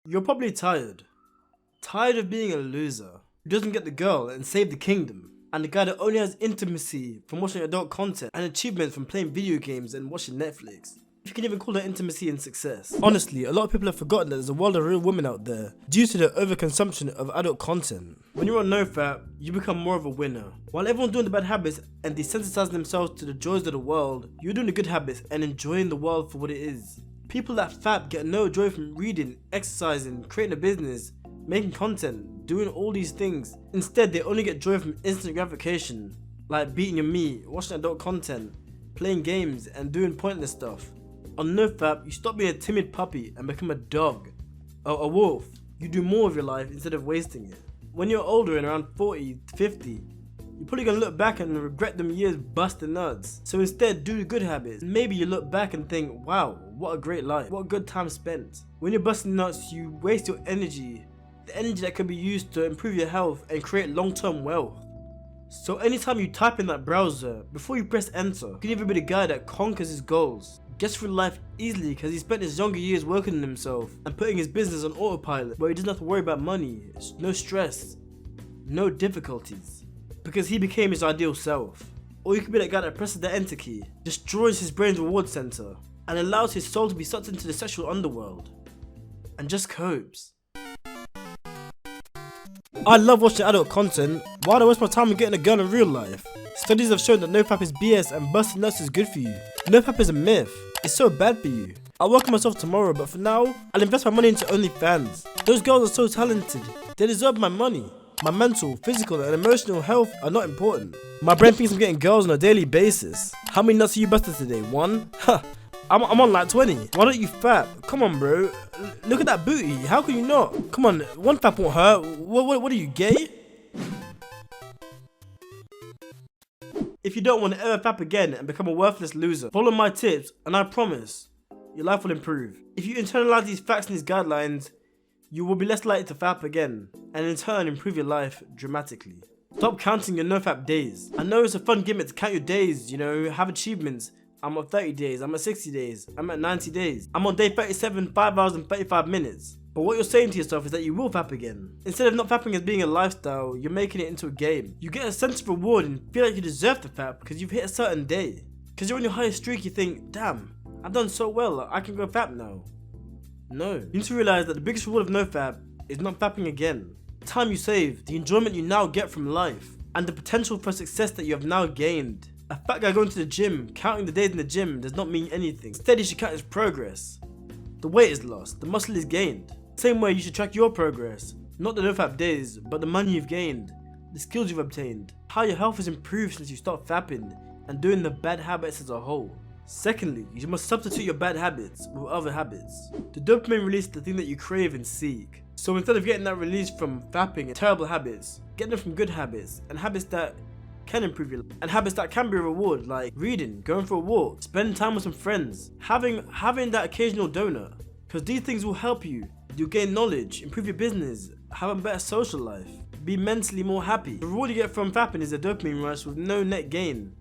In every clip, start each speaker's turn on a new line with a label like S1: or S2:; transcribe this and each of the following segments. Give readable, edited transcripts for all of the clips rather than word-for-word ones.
S1: You're probably tired. Tired of being a loser who doesn't get the girl and save the kingdom, and the guy that only has intimacy from watching adult content and achievements from playing video games and watching Netflix. If you can even call that intimacy and success. Honestly, a lot of people have forgotten that there's a world of real women out there due to the overconsumption of adult content. When you're on NOFAP, you become more of a winner. While everyone's doing the bad habits and desensitizing themselves to the joys of the world, you're doing the good habits and enjoying the world for what it is. People that FAP get no joy from reading, exercising, creating a business, making content, doing all these things. Instead, they only get joy from instant gratification, like beating your meat, watching adult content, playing games, and doing pointless stuff. On NOFAP, you stop being a timid puppy and become a dog, or a wolf. You do more of your life instead of wasting it. When you're older and around 40 to 50, you're probably gonna look back and regret them years busting nuts. So instead, do the good habits. Maybe you look back and think, wow, what a great life, what a good time spent. When you're busting nuts, you waste your energy, the energy that can be used to improve your health and create long-term wealth. So anytime you type in that browser, before you press enter, you can either be the guy that conquers his goals, gets through life easily because he spent his younger years working on himself and putting his business on autopilot where he doesn't have to worry about money, no stress, no difficulties, because he became his ideal self. Or you could be that guy that presses the enter key, destroys his brain's reward center, and allows his soul to be sucked into the sexual underworld, and just copes. I love watching adult content. Why do I waste my time on getting a girl in real life? Studies have shown that NOFAP is BS and busting nuts is good for you. NOFAP is a myth. It's so bad for you. I'll work on myself tomorrow, but for now, I'll invest my money into OnlyFans. Those girls are so talented. They deserve my money. My mental, physical, and emotional health are not important. My brain thinks I'm getting girls on a daily basis. How many nuts are you busted today? 1? Huh. I'm on like 20. Why don't you FAP? Come on, bro. Look at that booty. How can you not? Come on, one FAP won't hurt. What are you, gay? If you don't want to ever FAP again and become a worthless loser, follow my tips and I promise, your life will improve. If you internalize these facts and these guidelines, you will be less likely to FAP again and in turn improve your life dramatically. Stop counting your NOFAP days. I know it's a fun gimmick to count your days, you know, have achievements. I'm at 30 days, I'm at 60 days, I'm at 90 days. I'm on day 37, 5 hours and 35 minutes. But what you're saying to yourself is that you will FAP again. Instead of not FAPing as being a lifestyle, you're making it into a game. You get a sense of reward and feel like you deserve to FAP because you've hit a certain day. Because you're on your highest streak, you think, damn, I've done so well, I can go FAP now. No, you need to realize that the biggest reward of NOFAP is not FAPing again. The time you save, the enjoyment you now get from life, and the potential for success that you have now gained. A fat guy going to the gym, counting the days in the gym does not mean anything. Instead, he should count his progress. The weight is lost, the muscle is gained. Same way you should track your progress. Not the NOFAP days, but the money you've gained, the skills you've obtained, how your health has improved since you stopped fapping, and doing the bad habits as a whole. Secondly, you must substitute your bad habits with other habits. The dopamine release is the thing that you crave and seek. So instead of getting that release from fapping and terrible habits, get them from good habits and habits that can improve your life, and habits that can be a reward, like reading, going for a walk, spending time with some friends, having that occasional donut, because these things will help you. You'll gain knowledge, improve your business, have a better social life, be mentally more happy. The reward you get from fapping is a dopamine rush with no net gain,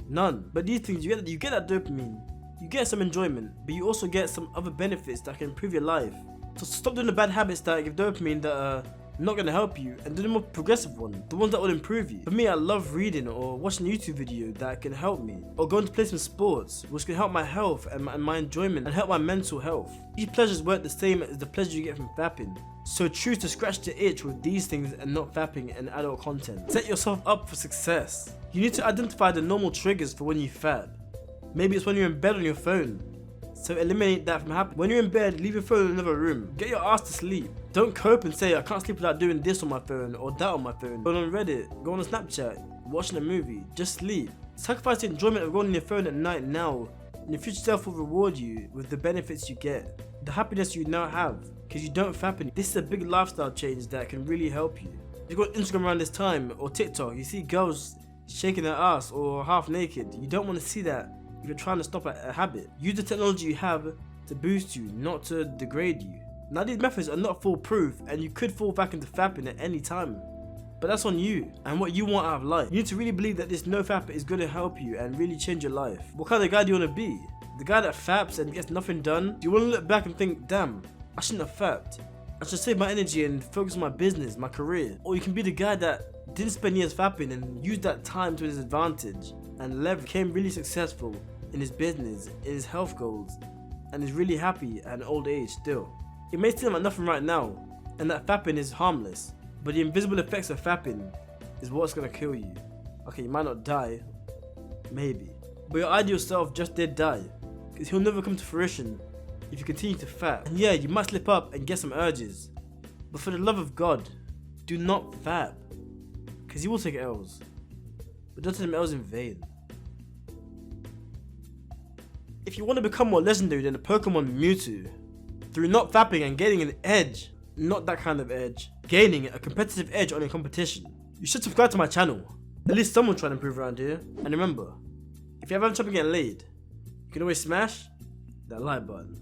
S1: none. But these things, you get that dopamine, you get some enjoyment, but you also get some other benefits that can improve your life. So stop doing the bad habits that give dopamine that are not going to help you, and do the more progressive one, the ones that will improve you. For me, I love reading or watching a YouTube video that can help me, or going to play some sports which can help my health and my enjoyment and help my mental health. These pleasures work the same as the pleasure you get from fapping, so choose to scratch the itch with these things and not fapping and adult content. Set yourself up for success. You need to identify the normal triggers for when you fap. Maybe it's when you're in bed on your phone, so eliminate that from happening. When you're in bed, leave your phone in another room. Get your ass to sleep. Don't cope and say, I can't sleep without doing this on my phone or that on my phone. Go on Reddit, go on Snapchat, watching a movie. Just sleep. Sacrifice the enjoyment of going on your phone at night now, and your future self will reward you with the benefits you get, the happiness you now have, because you don't fap any. This is a big lifestyle change that can really help you. If you go on Instagram around this time, or TikTok, you see girls shaking their ass or half naked. You don't want to see that if you're trying to stop a habit. Use the technology you have to boost you, not to degrade you. Now these methods are not foolproof and you could fall back into fapping at any time. But that's on you and what you want out of life. You need to really believe that this NOFAP is going to help you and really change your life. What kind of guy do you want to be? The guy that faps and gets nothing done? Do you want to look back and think, damn, I shouldn't have fapped? I should save my energy and focus on my business, my career. Or you can be the guy that didn't spend years fapping and used that time to his advantage and became really successful in his business, in his health goals, and is really happy at an old age still. It may seem like nothing right now, and that fapping is harmless, but the invisible effects of fapping is what's gonna kill you. Okay, you might not die, maybe, but your ideal self just did die, because he'll never come to fruition if you continue to fap. And yeah, you might slip up and get some urges, but for the love of God, do not fap, because you will take L's, but don't take them L's in vain. If you want to become more legendary than the Pokemon Mewtwo, through not fapping and gaining an edge, not that kind of edge, gaining a competitive edge on your competition, you should subscribe to my channel. At least someone trying to improve around here. And remember, if you ever have trouble getting laid, you can always smash that like button.